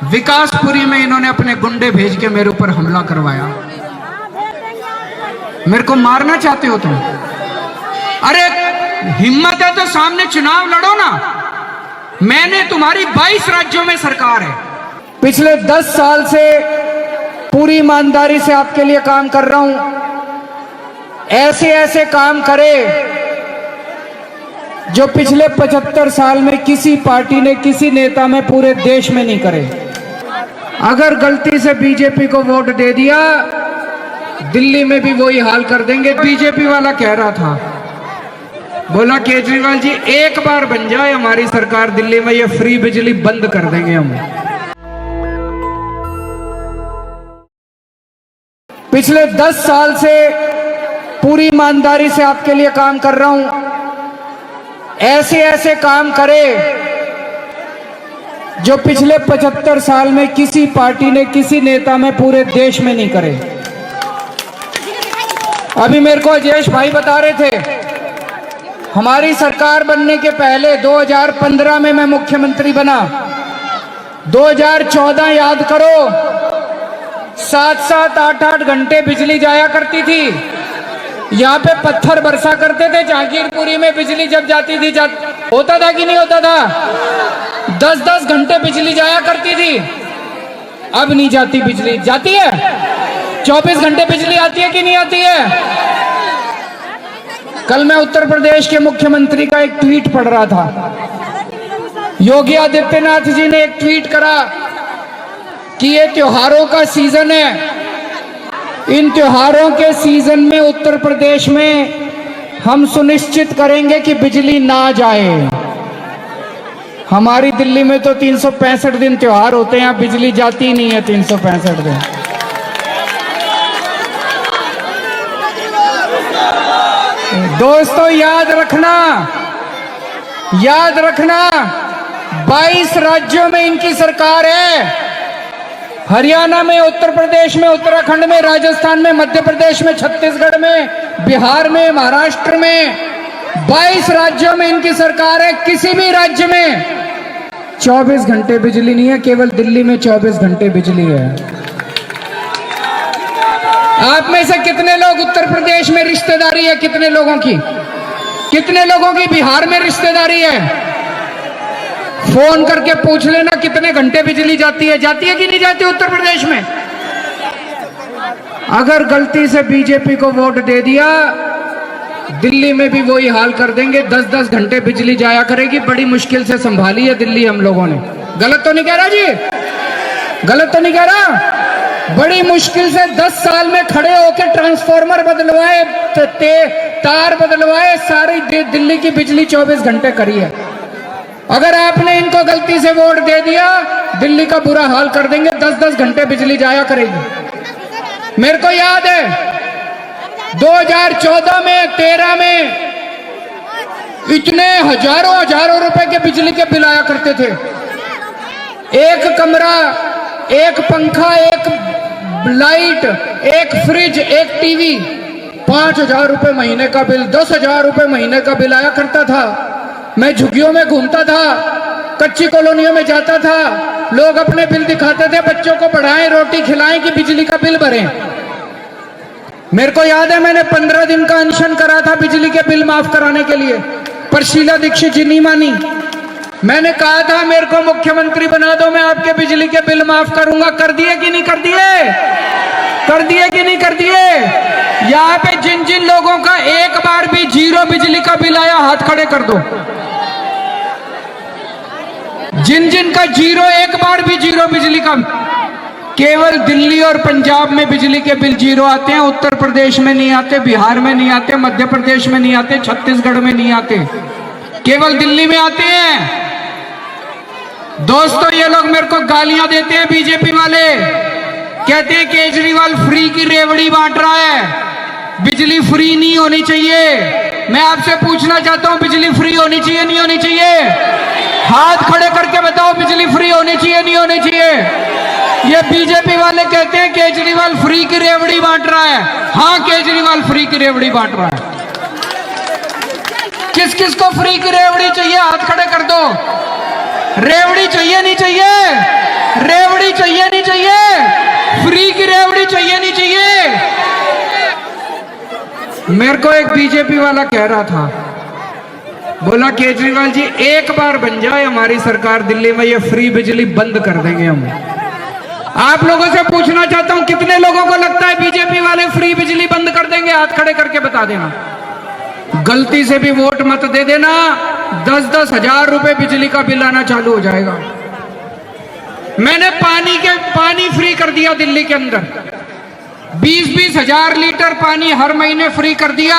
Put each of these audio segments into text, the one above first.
विकासपुरी में इन्होंने अपने गुंडे भेज के मेरे ऊपर हमला करवाया। मेरे को मारना चाहते हो तुम? अरे हिम्मत है तो सामने चुनाव लड़ो ना। मैंने तुम्हारी 22 राज्यों में सरकार है। पिछले 10 साल से पूरी ईमानदारी से आपके लिए काम कर रहा हूं। ऐसे ऐसे काम करे जो पिछले 75 साल में किसी पार्टी ने, किसी नेता में पूरे देश में नहीं करे। अगर गलती से बीजेपी को वोट दे दिया, दिल्ली में भी वही हाल कर देंगे। बीजेपी वाला कह रहा था, बोला केजरीवाल जी एक बार बन जाए हमारी सरकार दिल्ली में, ये फ्री बिजली बंद कर देंगे हम। पिछले 10 साल से पूरी ईमानदारी से आपके लिए काम कर रहा हूं। ऐसे ऐसे काम करे जो पिछले 75 साल में किसी पार्टी ने, किसी नेता में पूरे देश में नहीं करे। अभी मेरे को अजयेश भाई बता रहे थे, हमारी सरकार बनने के पहले 2015 में मैं मुख्यमंत्री बना। 2014 याद करो, 7-7, 8-8 घंटे बिजली जाया करती थी। यहाँ पे पत्थर बरसा करते थे। जहांगीरपुरी में बिजली जब जाती थी, होता था कि नहीं होता था? 10-10 घंटे बिजली जाया करती थी। अब नहीं जाती बिजली। जाती है? 24 घंटे बिजली आती है कि नहीं आती है? कल मैं उत्तर प्रदेश के मुख्यमंत्री का एक ट्वीट पढ़ रहा था। योगी आदित्यनाथ जी ने एक ट्वीट करा कि ये त्योहारों का सीजन है। इन त्योहारों के सीजन में उत्तर प्रदेश में हम सुनिश्चित करेंगे कि बिजली ना जाए। हमारी दिल्ली में तो 365 दिन त्योहार होते हैं, बिजली जाती नहीं है 365 दिन। दोस्तों याद रखना 22 राज्यों में इनकी सरकार है। हरियाणा में, उत्तर प्रदेश में, उत्तराखंड में, राजस्थान में, मध्य प्रदेश में, छत्तीसगढ़ में, बिहार में, महाराष्ट्र में, 22 राज्यों में इनकी सरकार है। किसी भी राज्य में 24 घंटे बिजली नहीं है, केवल दिल्ली में 24 घंटे बिजली है। आप में से कितने लोग उत्तर प्रदेश में रिश्तेदारी है? कितने लोगों की? कितने लोगों की बिहार में रिश्तेदारी है? फोन करके पूछ लेना कितने घंटे बिजली जाती है। जाती है कि नहीं जाती उत्तर प्रदेश में? अगर गलती से बीजेपी को वोट दे दिया, दिल्ली में भी वही हाल कर देंगे। 10-10 घंटे बिजली जाया करेगी। बड़ी मुश्किल से संभाली है दिल्ली हम लोगों ने। गलत तो नहीं कह रहा जी? गलत तो नहीं कह रहा? बड़ी मुश्किल से 10 साल में खड़े होकर ट्रांसफार्मर बदलवाए, तार बदलवाए, सारी दिल्ली की बिजली 24 घंटे करी है। अगर आपने इनको गलती से वोट दे दिया, दिल्ली का बुरा हाल कर देंगे। 10-10 घंटे बिजली जाया करेगी। मेरे को याद है 2014 में, 13 में इतने हजारों रुपए के बिजली के बिल आया करते थे। एक कमरा, एक पंखा, एक लाइट, एक फ्रिज, एक टीवी, 5,000 रुपए महीने का बिल, 10,000 रुपए महीने का बिल आया करता था। मैं झुग्गियों में घूमता था, कच्ची कॉलोनियों में जाता था, लोग अपने बिल दिखाते थे, बच्चों को पढ़ाएं, रोटी खिलाएं कि बिजली का बिल भरें। मेरे को याद है मैंने 15 दिन का अनशन करा था बिजली के बिल माफ कराने के लिए, पर शीला दीक्षित जी नहीं मानी। मैंने कहा था मेरे को मुख्यमंत्री बना दो, मैं आपके बिजली के बिल माफ करूंगा। कर दिए कि नहीं कर दिए? कर दिए कि नहीं कर दिए? यहाँ पे जिन जिन लोगों का एक बार भी 0 बिजली का बिल आया, हाथ खड़े कर दो। जिन जिन का 0, एक बार भी 0 बिजली का। केवल दिल्ली और पंजाब में बिजली के बिल 0 आते हैं, उत्तर प्रदेश में नहीं आते, बिहार में नहीं आते, मध्य प्रदेश में नहीं आते, छत्तीसगढ़ में नहीं आते, केवल दिल्ली में आते हैं। दोस्तों ये लोग मेरे को गालियां देते हैं, बीजेपी वाले कहते हैं केजरीवाल फ्री की रेवड़ी बांट रहा है, बिजली फ्री नहीं होनी चाहिए। मैं आपसे पूछना चाहता हूं, बिजली फ्री होनी चाहिए नहीं होनी चाहिए? हाथ खड़े करके बताओ, बिजली फ्री होनी चाहिए नहीं होनी चाहिए? ये बीजेपी वाले कहते हैं केजरीवाल फ्री की रेवड़ी बांट रहा है। हाँ, केजरीवाल फ्री की रेवड़ी बांट रहा है। किस किस को फ्री की रेवड़ी चाहिए? हाथ खड़े कर दो। रेवड़ी चाहिए नहीं चाहिए? रेवड़ी मेरे को एक बीजेपी वाला कह रहा था, बोला केजरीवाल जी एक बार बन जाए हमारी सरकार दिल्ली में, ये फ्री बिजली बंद कर देंगे हम। आप लोगों से पूछना चाहता हूं कितने लोगों को लगता है बीजेपी वाले फ्री बिजली बंद कर देंगे? हाथ खड़े करके बता देना। गलती से भी वोट मत दे देना, 10-10 हजार रुपए बिजली का बिल आना चालू हो जाएगा। मैंने पानी फ्री कर दिया दिल्ली के अंदर, 20-20 हजार लीटर पानी हर महीने फ्री कर दिया।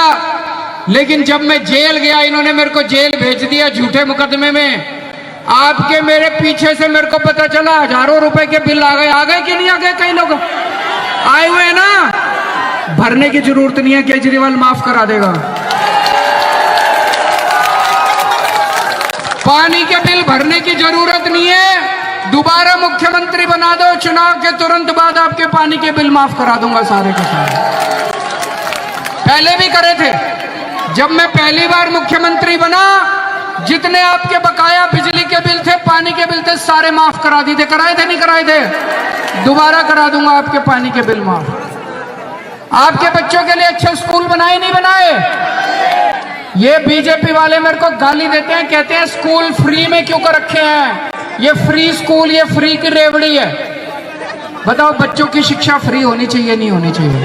लेकिन जब मैं जेल गया, इन्होंने मेरे को जेल भेज दिया झूठे मुकदमे में। आपके मेरे पीछे से मेरे को पता चला हजारों रुपए के बिल आ गए कि नहीं आ गए? कई लोग आए हुए हैं ना, भरने की जरूरत नहीं है, केजरीवाल माफ करा देगा। पानी के बिल भरने की जरूरत नहीं है, दोबारा मुख्यमंत्री बना दो, चुनाव के तुरंत बाद आपके पानी के बिल माफ करा दूंगा सारे के सारे। पहले भी करे थे, जब मैं पहली बार मुख्यमंत्री बना, जितने आपके बकाया बिजली के बिल थे, पानी के बिल थे, सारे माफ करा दिए थे। कराए थे नहीं कराए थे? दोबारा करा दूंगा आपके पानी के बिल माफ। आपके बच्चों के लिए अच्छे स्कूल बनाए नहीं बनाए? ये बीजेपी वाले मेरे को गाली देते हैं, कहते हैं स्कूल फ्री में क्यों कर रखे हैं? ये फ्री स्कूल, ये फ्री की रेवड़ी है। बताओ, बच्चों की शिक्षा फ्री होनी चाहिए नहीं होनी चाहिए?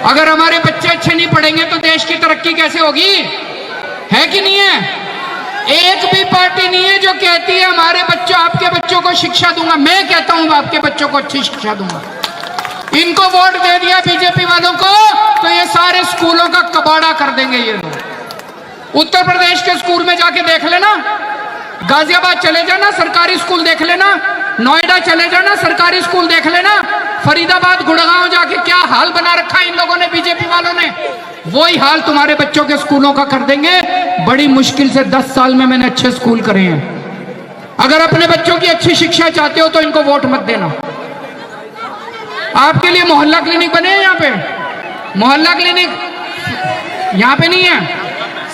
अगर हमारे बच्चे अच्छे नहीं पढ़ेंगे तो देश की तरक्की कैसे होगी? है कि नहीं है? एक भी पार्टी नहीं है जो कहती है हमारे बच्चों, आपके बच्चों को शिक्षा दूंगा। मैं कहता हूं आपके बच्चों को अच्छी शिक्षा दूंगा। इनको वोट दे दिया बीजेपी वालों को तो ये सारे स्कूलों का कबाड़ा कर देंगे ये लोग। उत्तर प्रदेश के स्कूल में जाके देख लेना, गाजियाबाद चले जाना, सरकारी स्कूल देख लेना, नोएडा चले जाना, सरकारी स्कूल देख लेना, फरीदाबाद, गुड़गांव जाके क्या हाल बना रखा है इन लोगों ने, बीजेपी वालों ने। वही हाल तुम्हारे बच्चों के स्कूलों का कर देंगे। बड़ी मुश्किल से 10 साल में मैंने अच्छे स्कूल करे हैं। अगर अपने बच्चों की अच्छी शिक्षा चाहते हो तो इनको वोट मत देना। आपके लिए मोहल्ला क्लिनिक बने हैं यहाँ पे? मोहल्ला क्लिनिक यहाँ पे नहीं है,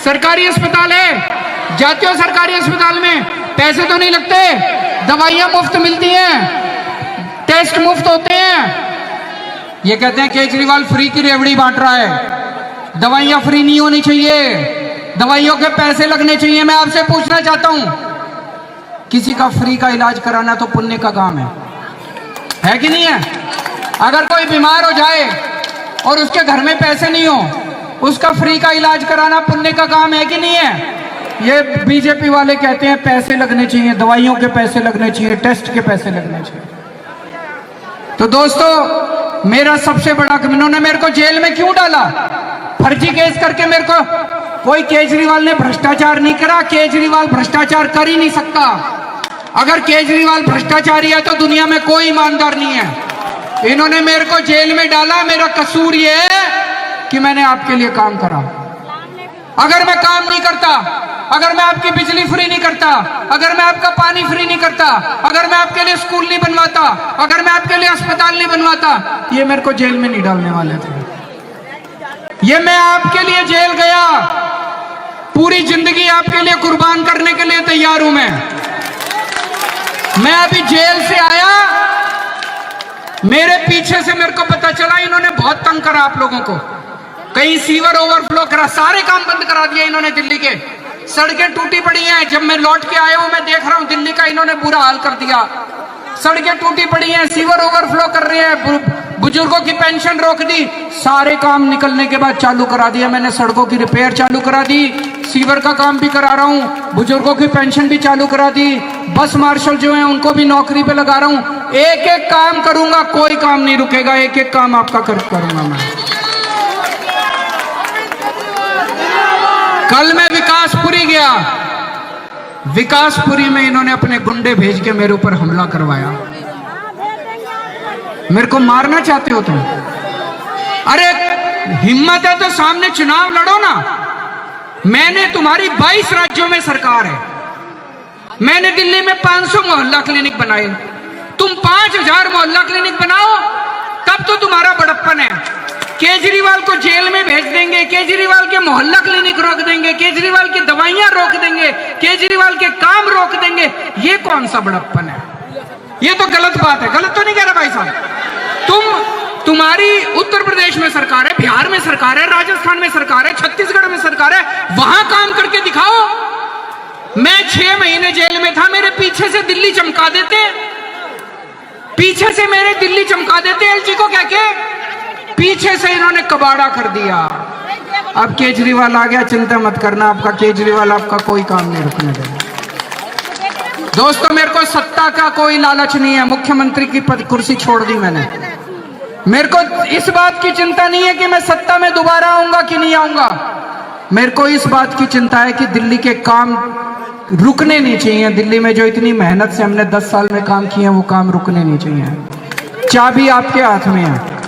सरकारी अस्पताल है। जाते हो सरकारी अस्पताल में, पैसे तो नहीं लगते, दवाइयां मुफ्त मिलती हैं, टेस्ट मुफ्त होते हैं। ये कहते हैं केजरीवाल फ्री की रेवड़ी बांट रहा है। दवाइयां फ्री नहीं होनी चाहिए, दवाइयों के पैसे लगने चाहिए। मैं आपसे पूछना चाहता हूं, किसी का फ्री का इलाज कराना तो पुण्य का काम है कि नहीं है? अगर कोई बीमार हो जाए और उसके घर में पैसे नहीं हो, उसका फ्री का इलाज कराना पुण्य का काम है कि नहीं है? ये बीजेपी वाले कहते हैं पैसे लगने चाहिए, दवाइयों के पैसे लगने चाहिए, टेस्ट के पैसे लगने चाहिए। तो दोस्तों, मेरा सबसे बड़ा, इन्होंने मेरे को जेल में क्यों डाला? फर्जी केस करके मेरे को। कोई केजरीवाल ने भ्रष्टाचार नहीं करा, केजरीवाल भ्रष्टाचार कर ही नहीं सकता। अगर केजरीवाल भ्रष्टाचारी है तो दुनिया में कोई ईमानदार नहीं है। इन्होंने मेरे को जेल में डाला, मेरा कसूर ये है कि मैंने आपके लिए काम करा। अगर मैं काम नहीं करता, अगर मैं आपकी बिजली फ्री नहीं करता, अगर मैं आपका पानी फ्री नहीं करता, अगर मैं आपके लिए स्कूल नहीं बनवाता, अगर मैं आपके लिए अस्पताल नहीं बनवाता, ये मेरे को जेल में नहीं डालने वाले थे। ये मैं आपके लिए जेल गया, पूरी जिंदगी आपके लिए कुर्बान करने के लिए तैयार हूं मैं अभी जेल से आया, मेरे पीछे से मेरे को पता चला इन्होंने बहुत तंग करा आप लोगों को। कहीं सीवर ओवरफ्लो करा, सारे काम बंद करा दिए इन्होंने दिल्ली के। सड़कें टूटी पड़ी हैं। जब मैं लौट के आया हूं, मैं देख रहा हूं दिल्ली का इन्होंने बुरा हाल कर दिया। सड़कें टूटी पड़ी हैं, सीवर ओवरफ्लो कर रहे हैं, बुजुर्गों की पेंशन रोक दी। सारे काम निकलने के बाद चालू करा दिया मैंने। सड़कों की रिपेयर चालू करा दी, सीवर का काम भी करा रहा हूं, बुजुर्गों की पेंशन भी चालू करा दी, बस मार्शल जो है उनको भी नौकरी पे लगा रहा हूं। एक एक काम करूंगा, कोई काम नहीं रुकेगा, एक एक काम आपका करूंगा मैं। कल मैं विकासपुरी गया, विकासपुरी में इन्होंने अपने गुंडे भेज के मेरे ऊपर हमला करवाया। मेरे को मारना चाहते हो तुम? अरे हिम्मत है तो सामने चुनाव लड़ो ना। मैंने तुम्हारी 22 राज्यों में सरकार है, मैंने दिल्ली में 500 मोहल्ला क्लिनिक बनाए, तुम 5000 मोहल्ला क्लिनिक बनाओ, तब तो तुम्हारा बड़प्पन है। केजरीवाल को जेल में भेज देंगे, केजरीवाल के मोहल्ला क्लिनिक रोक देंगे, केजरीवाल की दवाइयां रोक देंगे, केजरीवाल के काम रोक देंगे, ये कौन सा बड़प्पन है? ये तो गलत बात है। गलत तो नहीं कह रहा भाई साहब, तुम्हारी उत्तर प्रदेश में सरकार है, बिहार में सरकार है, राजस्थान में सरकार है, छत्तीसगढ़ में सरकार है, वहां काम करके दिखाओ। मैं 6 महीने जेल में था, मेरे पीछे से दिल्ली चमका देते, पीछे से मेरे दिल्ली चमका देते एलजी को कह के, पीछे से इन्होंने कबाड़ा कर दिया। अब केजरीवाल आ गया, चिंता मत करना, आपका केजरीवाल आपका कोई काम नहीं रुकने देगा। दोस्तों, मेरे को सत्ता का कोई लालच नहीं है, मुख्यमंत्री की कुर्सी छोड़ दी मैंने। मेरे को इस बात की चिंता नहीं है कि मैं सत्ता में दोबारा आऊंगा कि नहीं आऊंगा। मेरे को इस बात की चिंता है कि दिल्ली के काम रुकने नहीं चाहिए। दिल्ली में जो इतनी मेहनत से हमने 10 साल में काम किए, वो काम रुकने नहीं चाहिए। चाबी आपके हाथ में है।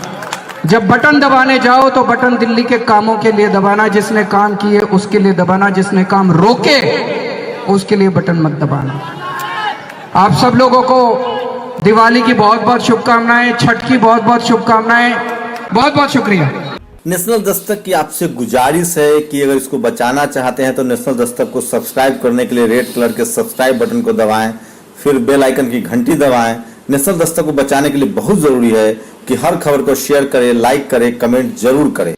जब बटन दबाने जाओ तो बटन दिल्ली के कामों के लिए दबाना, जिसने काम किए उसके लिए दबाना, जिसने काम रोके उसके लिए बटन मत दबाना। आप सब लोगों को दिवाली की बहुत बहुत शुभकामनाएं, छठ की बहुत बहुत शुभकामनाएं, बहुत बहुत शुक्रिया। नेशनल दस्तक की आपसे गुजारिश है कि अगर इसको बचाना चाहते हैं तो नेशनल दस्तक को सब्सक्राइब करने के लिए रेड कलर के सब्सक्राइब बटन को दबाएं, फिर बेल आइकन की घंटी दबाएं। नेशनल दस्तक को बचाने के लिए बहुत जरूरी है कि हर खबर को शेयर करें, लाइक करें, कमेंट जरूर करें।